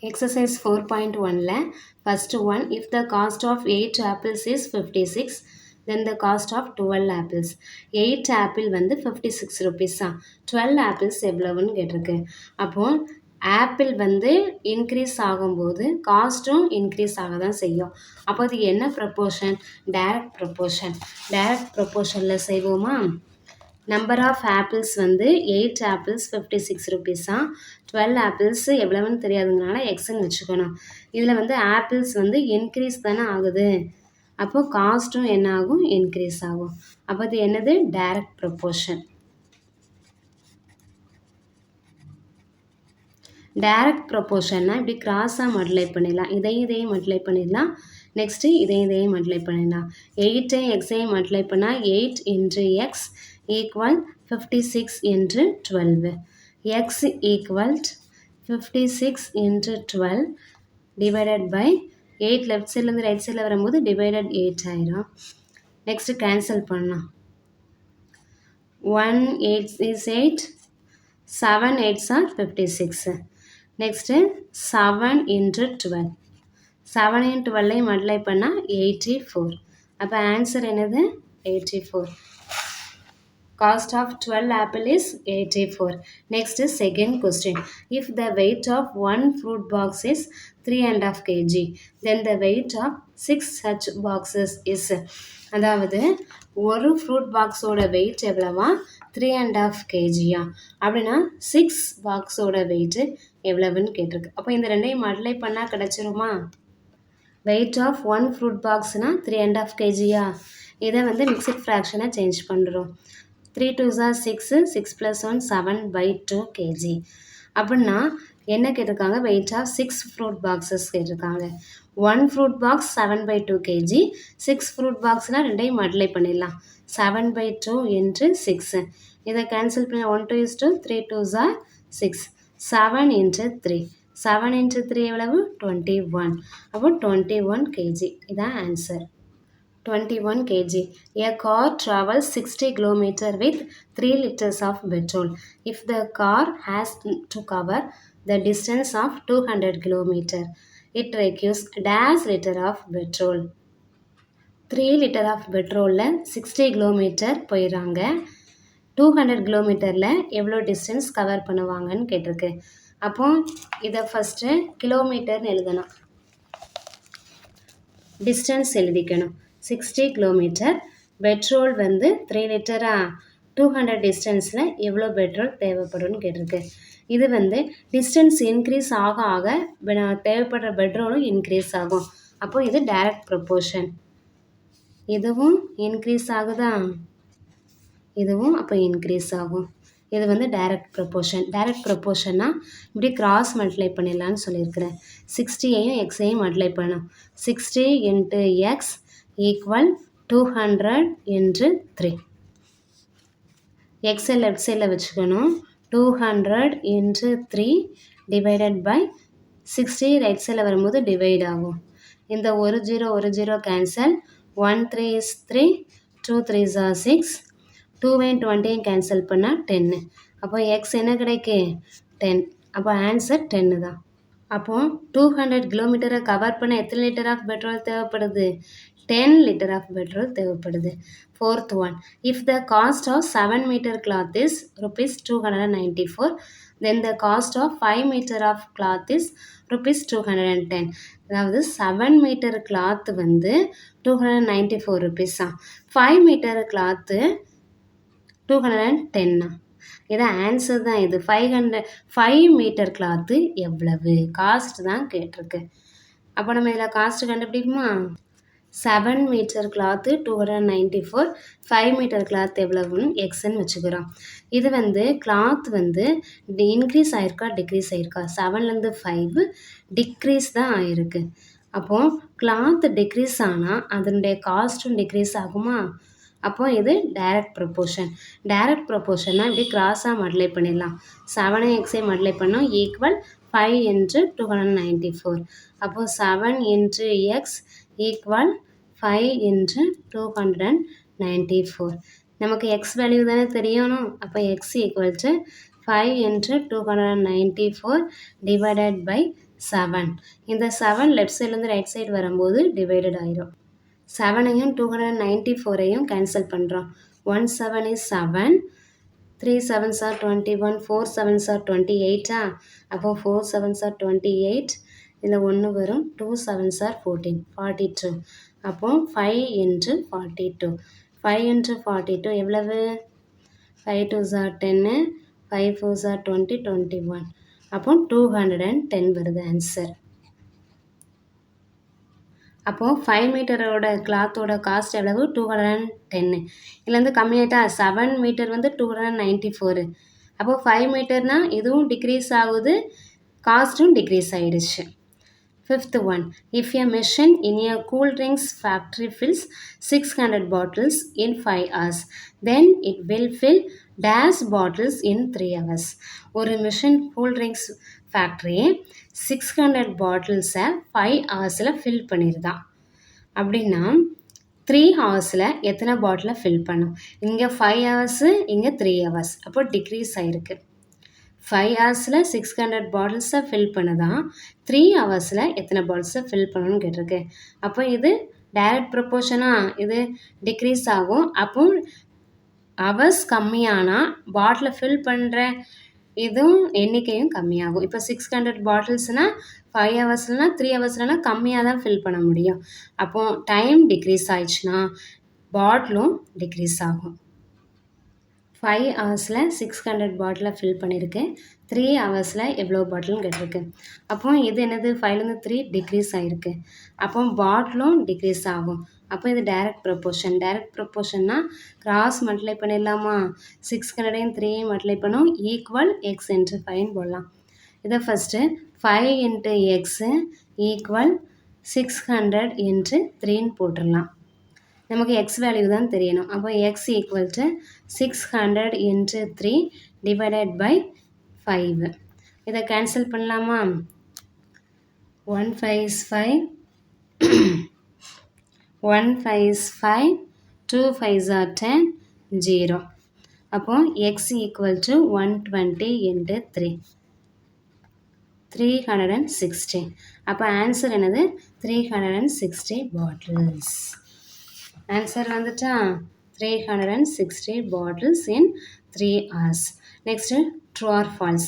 Exercise 4.1 first one, if the cost of 8 apples is 56, then the cost of 12 apples. 8 apple வந்து 56 rupees. 12 apples எவ்வளவுன்னு கேட்டிருக்கு. அப்போ apple வந்து increase ஆகும்போது காஸ்ட்டும் increase ஆக தான் செய்யும். அப்போ அது என்ன ப்ரப்போர்ஷன்? Direct proportion. டைரக்ட் ப்ரப்போர்ஷனில் செய்வோமா? நம்பர் ஆஃப் ஆப்பிள்ஸ் வந்து 8 ஆப்பிள்ஸ் 56 ருபீஸா, 12 ஆப்பிள்ஸ் எவ்வளவுன்னு தெரியாதுங்கனால எக்ஸ்ன்னு வச்சுக்கணும். இதில் வந்து ஆப்பிள்ஸ் வந்து இன்க்ரீஸ் தானே ஆகுது, அப்போ காஸ்ட்டும் என்ன ஆகும்? இன்க்ரீஸ் ஆகும். அப்போ அது என்னது? Direct proportion. டைரக்ட் ப்ரொப்போர்ஷன்னா இப்படி கிராஸாக மல்டிப்ளை பண்ணிடலாம். இதையும் மல்டிப்ளை பண்ணிடலாம். நெக்ஸ்ட்டு இதையும் மல்டிப்ளை பண்ணிடலாம். 8ஐயும் எக்ஸையும் மல்டிப்ளை பண்ணால் 8 into x equal 56 into 12. X equal 56 into 12 divided by 8 left சைட்லேருந்து ரைட் சைடில் வரும்போது டிவைடட் 8 ஆயிரும். நெக்ஸ்ட்டு கேன்சல் பண்ணலாம். 1 8 is 8, 7 8s are 56. Next 7 into 12. 7ஐயும் 12ஐயும் மல்டிப்ளை பண்ணால் 84. அப்போ ஆன்சர் என்னது? 84. Cost of 12 apple is 84. Next is second question. If the weight of one fruit box is 3.5 kg, then the weight of 6 such boxes is. அதாவது ஒரு fruit பாக்ஸோட wait எவ்வளவா? 3.5 kgயா? அப்படின்னா 6 பாக்ஸோட வெயிட் எவ்வளவுன்னு கேட்டிருக்கு. அப்போ இந்த ரெண்டையும் மல்டிப்ளை பண்ணால் கிடச்சிருமா? வெயிட் ஆஃப் ஒன் ஃப்ரூட் பாக்ஸ்னால் 3.5 kgயா? இதை வந்து மிக்சட் ஃப்ராக்ஷனை சேஞ்ச் பண்ணுறோம். 3 2s are 6, 6 plus 1 7/2 kg. அப்படின்னா என்ன கேட்டிருக்காங்க? வெயிட் ஆஃப் 6 ஃப்ரூட் பாக்ஸஸ் கேட்டிருக்காங்க. 1 ஃப்ரூட் பாக்ஸ் 7/2 kg. 6 ஃப்ரூட் பாக்ஸ்னால் ரெண்டையும் மல்டிப்ளை பண்ணிடலாம். 7/2 இன்ட்டு 6. இதை கேன்சல் பண்ணி 1 2 is 2, 3 2s are 6. 7 into 3. 7 into 3 எவ்வளவு? 21. அப்போ 21 kg. இதான் answer. 21 kg. A car travels 60 km with 3 liters of petrol. If the car has to cover the distance of 200 km, it requires dash liter of petrol. 3 liter of petrolல 60 km போயிடுறாங்க. 200 கிலோமீட்டரில் எவ்வளோ distance cover பண்ணுவாங்கன்னு கேட்டிருக்கு. அப்போ இதை first கிலோமீட்டர்னு எழுதணும். Distance எழுதிக்கணும். 60 kilometre. Petrol வந்து 3 லிட்டரா? 200 டிஸ்டன்ஸில் எவ்வளோ பெட்ரோல் தேவைப்படும்னு கேட்டிருக்கு. இது வந்து டிஸ்டன்ஸ் இன்க்ரீஸ் ஆக ஆக தேவைப்படுற பெட்ரோலும் இன்க்ரீஸ் ஆகும். அப்போ இது டைரக்ட் ப்ரொப்போர்ஷன். இதுவும் இன்க்ரீஸ் ஆகுதா? இதுவும் அப்போ இன்க்ரீஸ் ஆகும். இது வந்து டைரக்ட் ப்ரொப்போர்ஷன். டைரக்ட் ப்ரொப்போர்ஷன்னா இப்படி கிராஸ் மல்டிப்ளை பண்ணிடலான்னு சொல்லியிருக்கிறேன். 60ஐயும் எக்ஸையும் மல்டிப்ளை பண்ணணும். 60 இன்ட்டு எக்ஸ் ஈக்குவல் 200 இன்ட்டு 3. எக்ஸை லெஃப்ட் சைடில் வச்சுக்கணும். 200 இன்ட்டு 3 டிவைடட் பை 60 ரைட் சைடில் வரும்போது டிவைட் ஆகும். இந்த ஒரு zero cancel. 1 3 is 3, 2 3s are 6. 2ஐயும் 20ஐயும் கேன்சல் பண்ணால் 10. அப்போ எக்ஸ் என்ன கிடைக்கு? 10. அப்போ ஆன்சர் 10 தான். அப்போது 200 கிலோமீட்டரை கவர் பண்ண எத்தனை லிட்டர் ஆஃப் பெட்ரோல் தேவைப்படுது? 10 லிட்டர் ஆஃப் பெட்ரோல் தேவைப்படுது. Fourth one, if the cost of 7 metre cloth is ₹294, then the cost of 5 metre of cloth is ₹210. அதாவது 7 மீட்டர் கிளாத்து வந்து 294 ருபீஸா, 5 மீட்டர் கிளாத்து 210. இதான் ஆன்சர் தான் இது. 5 மீட்டர் கிளாத்து எவ்வளவு காஸ்ட் தான் கேட்டிருக்கு. அப்போ நம்ம இதில் காஸ்ட் கண்டுபிடிக்குமா? 7 மீட்டர் கிளாத்து 294, 5 மீட்டர் கிளாத் எவ்வளவுன்னு எக்ஸ்ன்னு வச்சுக்கிறோம். இது வந்து கிளாத் வந்து இன்க்ரீஸ் ஆயிருக்கா டிக்ரீஸ் ஆயிருக்கா? 7லேருந்து 5 டிக்ரீஸ் தான் ஆயிருக்கு. அப்போது கிளாத் டிக்ரீஸ் ஆனால் அதனுடைய காஸ்ட்டும் டிக்ரீஸ் ஆகுமா? அப்போ இது டைரக்ட் ப்ரொப்போர்ஷன். டைரக்ட் ப்ரொப்போர்ஷன்னா இப்படி கிராஸாக மல்டிப்ளை பண்ணிடலாம். 7 எக்ஸை மல்டிப்ளை பண்ணோம் ஈக்குவல் 5 இன்ட்டு 294. அப்போது 7 இன்ட்டு எக்ஸ் ஈக்குவல் 5 இன்ட்டு 294. நமக்கு எக்ஸ் வேல்யூ தானே தெரியணும். அப்போ x equal to 5 into 294 divided by 7. இந்த 7 லெஃப்ட் சைட்லேருந்து ரைட் சைடு வரும்போது டிவைடட் ஆயிரும். 7ஐயும் 294ஐயும் கேன்சல் பண்ணுறோம். 1 7 is 7, 3 7s are 21, 4 7s are 28. அப்போ 4 7s are 28, இதில் 1 வரும். 2 7s are 14, 42. அப்போ 5 into 42. 5 into 42 எவ்வளவு? 5 2s are 10, 5 4s are 20, 21. அப்போ 210 வருது ஆன்சர். அப்போது 5 மீட்டரோட கிளாத்தோட காஸ்ட் எவ்வளவு? 210. இதுலேருந்து கம்மியாயிட்டா? 7 மீட்டர் வந்து 294. அப்போது 5 மீட்டர்னால் இதுவும் டிக்ரீஸ் ஆகுது, காஸ்ட்டும் டிக்ரீஸ் ஆகிடுச்சு. 5th one, if a machine in a cool drinks factory fills 600 bottles in 5 hours, then it will fill dash bottles in 3 hours. ஒரு மிஷின் கூல் ட்ரிங்க்ஸ் ஃபேக்ட்ரி 600 பாட்டில்ஸை 5 ஹவர்ஸில் ஃபில் பண்ணியிருந்தான். அப்படின்னா 3 ஹவர்ஸில் எத்தனை பாட்டிலை ஃபில் பண்ணும்? இங்கே 5 ஹவர்ஸு, இங்கே 3 ஹவர்ஸ். அப்போ டிக்ரீஸ் ஆகிருக்கு. 5 ஹவர்ஸில் 600 பாட்டில்ஸை ஃபில் பண்ணுதான், 3 ஹவர்ஸில் எத்தனை பாட்டில்ஸை ஃபில் பண்ணணும்னு கேட்டிருக்கு. அப்போ இது டைரக்ட் ப்ரொப்போர்ஷனாக இது டிக்ரீஸ் ஆகும். அப்போ ஹவர்ஸ் கம்மியானால் பாட்டிலை ஃபில் பண்ணுற இதுவும் எண்ணிக்கையும் கம்மியாகும். இப்போ 600 பாட்டில்ஸ்னால் 5 ஹவர்ஸ்லனா 3 ஹவர்ஸ்லனா கம்மியாக தான் ஃபில் பண்ண முடியும். அப்போது டைம் டிக்ரீஸ் ஆயிடுச்சுன்னா பாட்டிலும் டிக்ரீஸ் ஆகும். 5 ஹவர்ஸில் 600 பாட்டிலை ஃபில் பண்ணியிருக்கு, 3 ஹவர்ஸில் எவ்வளோ பாட்டில்னு கேட்டிருக்கு. அப்போ இது என்னது? 5லேருந்து 3 டிக்ரீஸ் ஆகிருக்கு. அப்போ பாட்டிலும் டிக்ரீஸ் ஆகும். அப்போ இது டைரக்ட் ப்ரொப்போர்ஷன். டைரக்ட் ப்ரொப்போர்ஷன்னா கிராஸ் மல்டிப்ளை பண்ணிடலாமா? 600ஐயும் 3ஐயும் மல்டிப்ளை பண்ணோம், ஈக்குவல் எக்ஸ் இன்ட்டு 5 போடலாம். இதை first 5 into x equal 600 into 3ன்னு போட்டுடலாம். நமக்கு எக்ஸ் வேல்யூ தான் தெரியணும். அப்போ x equal to 600 into 3 divided by 5. இதை கேன்சல் பண்ணலாமா? 1 5 is 5, 1 5 is 5, 2 5s are 10, 0. அப்போ எக்ஸ் ஈக்குவல் டு 120 இன்ட்டு 3, 360. அப்போ ஆன்சர் என்னது? 360 பாட்டில்ஸ். ஆன்சர் வந்துட்டா 360 bottles in 3 hours. Next, true or false?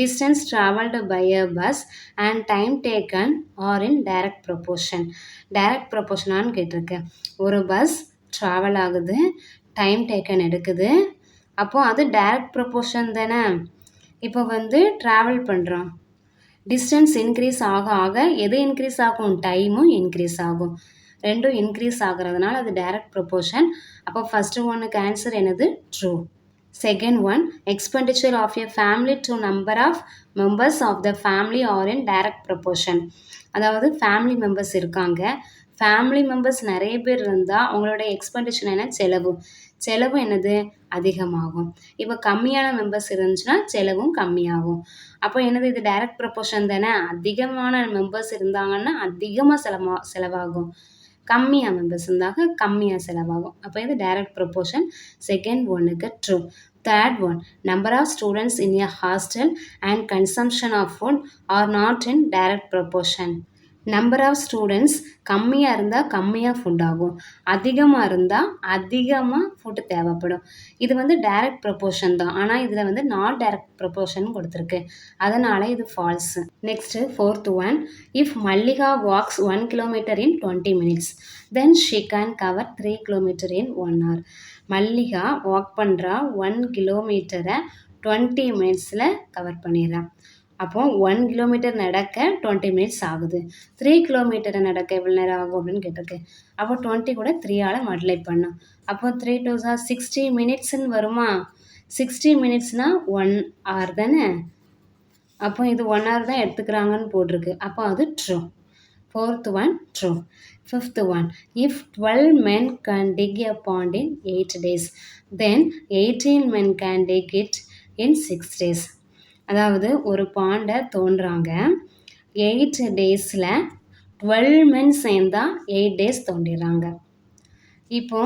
Distance traveled by a bus and time taken are in direct proportion. Direct proportion ஆன்னு கேட்டிருக்கு. ஒரு bus travel ஆகுது, time taken எடுக்குது, அப்போது அது டைரக்ட் ப்ரொப்போர்ஷன் தானே. இப்போ வந்து ட்ராவல் பண்ணுறோம், டிஸ்டன்ஸ் இன்க்ரீஸ் ஆக ஆக எது இன்க்ரீஸ் ஆகும்? டைமும் இன்க்ரீஸ் ஆகும். ரெண்டும் இன்க்ரீஸ் ஆகிறதுனால அது டைரக்ட் ப்ரொப்போர்ஷன். அப்போ ஃபஸ்ட்டு ஒன்னுக்கு ஆன்சர் என்னது? True. Second one, expenditure of a family to number of members of the family are in direct proportion. அதாவது ஃபேமிலி மெம்பர்ஸ் இருக்காங்க, ஃபேமிலி மெம்பர்ஸ் நிறைய பேர் இருந்தால் அவங்களோட எக்ஸ்பெண்டிச்சர் என்ன? செலவு. செலவு என்னது? அதிகமாகும். இப்போ கம்மியான மெம்பர்ஸ் இருந்துச்சுன்னா செலவும் கம்மியாகும். அப்போ என்னது? இது டைரக்ட் ப்ரொப்போர்ஷன் தானே. அதிகமான மெம்பர்ஸ் இருந்தாங்கன்னா அதிகமாக செலவாகும், கம்மியாக மெம்பர்ஸ் இருந்தாங்க கம்மியாக செலவாகும். அப்போ இது டைரக்ட் ப்ரொப்போர்ஷன். செகண்ட் ஒன்னுக்கு true. Third one, number of students in a hostel and consumption of food are not in direct proportion. Number of students கம்மியாக இருந்தால் கம்மியாக ஃபுட் ஆகும், அதிகமாக இருந்தால் அதிகமாக ஃபுட்டு தேவைப்படும். இது வந்து டைரக்ட் ப்ரொப்போர்ஷன் தான், ஆனால் இதில் வந்து நாட் டைரக்ட் ப்ரொப்போர்ஷன் கொடுத்துருக்கு, அதனால் இது falls. Next fourth one, if Mallika walks 1 kilometre in 20 minutes, then she can cover 3 kilometre in 1 hour. Mallika walk பண்ணுறா, 1 கிலோமீட்டரை 20 minutesல கவர் பண்ணிடுறான். அப்போ 1 கிலோமீட்டர் நடக்க 20 minutes ஆகுது, 3 கிலோமீட்டரை நடக்க எவ்வளோ நேரம் ஆகும் அப்படின்னு கேட்டிருக்கு. அப்போ 20 கூட 3ஆல் மல்டிப்ளை பண்ணோம். அப்போ 3 2s are 60 minutesன்னு வருமா? 60 minutesனால் 1 hour தானே. அப்போ இது 1 hour தான் எடுத்துக்கிறாங்கன்னு போட்டிருக்கு, அப்போ அது true. Fourth one true. Fifth one, if 12 men can dig a pond in 8 days, then 18 men can dig it in 6 days. அதாவது ஒரு பாண்டை தோன்றாங்க, 8 daysல 12 men சேர்ந்தா 8 days தோண்டிடுறாங்க. இப்போ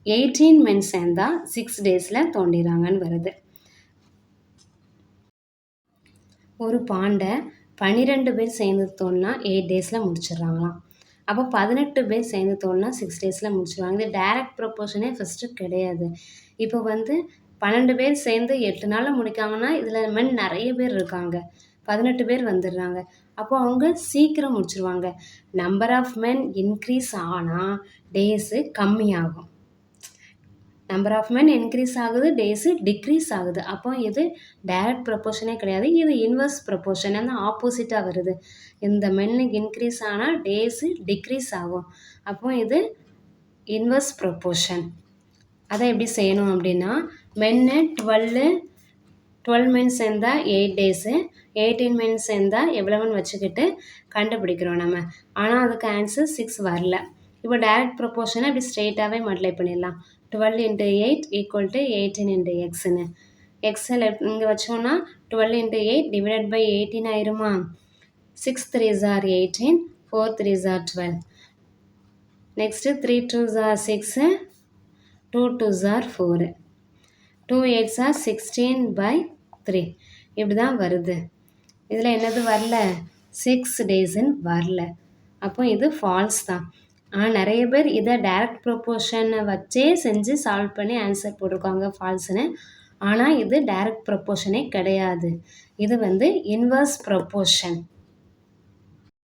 18 men சேர்ந்தா 6 daysல தோண்டிடுறாங்கன்னு வருது. ஒரு பாண்டை 12 பேர் சேர்ந்து தோணுனா 8 டேஸில் முடிச்சிடுறாங்களாம். அப்போ 18 பேர் சேர்ந்து தோணுனா 6 டேஸில் முடிச்சிடுவாங்க. இது டைரக்ட் ப்ரொப்போர்ஷனே ஃபஸ்ட்டு கிடையாது. இப்போ 12 பேர் சேர்ந்து 8 நாளில் முடிக்காங்கன்னா இதில் மாதிரி நிறைய பேர் இருக்காங்க. 18 பேர் வந்துடுறாங்க. அப்போ அவங்க சீக்கிரம் முடிச்சிருவாங்க. நம்பர் ஆஃப் மென் இன்க்ரீஸ் ஆனால் டேஸு கம்மியாகும். நம்பர் ஆஃப் மென் இன்க்ரீஸ் ஆகுது, டேஸு டிக்ரீஸ் ஆகுது. அப்போ இது டைரக்ட் ப்ரொப்போர்ஷனே கிடையாது. இது இன்வெர்ஸ் ப்ரொப்போர்ஷன், அந்த ஆப்போசிட்டாக வருது. இந்த மென்னுக்கு இன்க்ரீஸ் ஆனால் டேஸு டிக்ரீஸ் ஆகும். அப்போ இது இன்வெர்ஸ் ப்ரொப்போர்ஷன். அதை எப்படி செய்யணும் அப்படின்னா, மென்னு 12 மென் சேர்ந்தால் 8 டேஸு, 18 மென் சேர்ந்தால் எவ்வளவுன்னு வச்சுக்கிட்டு கண்டுபிடிக்கிறோம் நம்ம. ஆனால் அதுக்கு ஆன்சர் 6 வரல. இப்போ டைரக்ட் ப்ரொப்போர்ஷனை இப்படி ஸ்ட்ரெயிட்டாகவே மல்டிப்ளை பண்ணிடலாம். 12 × 8 ஈக்குவல் டு 18 × எக்ஸ்ன்னு. எக்ஸில் இங்கே வச்சோன்னா 12 × 8 டிவைடட் பை 18 ஆயிருமா? 6 3s are 18, 4 3s are 12. Next 3 2s are 6, 2 2s are 4, 2 8s are 16/3. இப்படி தான் வருது. இதில் என்னது வரல? 6 டேஸுன்னு வரல. அப்போ இது ஃபால்ஸ் தான். ஆனால் நிறைய பேர் இதை டைரக்ட் ப்ரொப்போர்ஷனை வச்சே செஞ்சு சால்வ் பண்ணி ஆன்சர் போட்டிருக்காங்க ஃபால்ஸ்னு. ஆனால் இது டைரக்ட் ப்ரொப்போர்ஷனே கிடையாது. இது இன்வெர்ஸ் ப்ரொப்போர்ஷன்.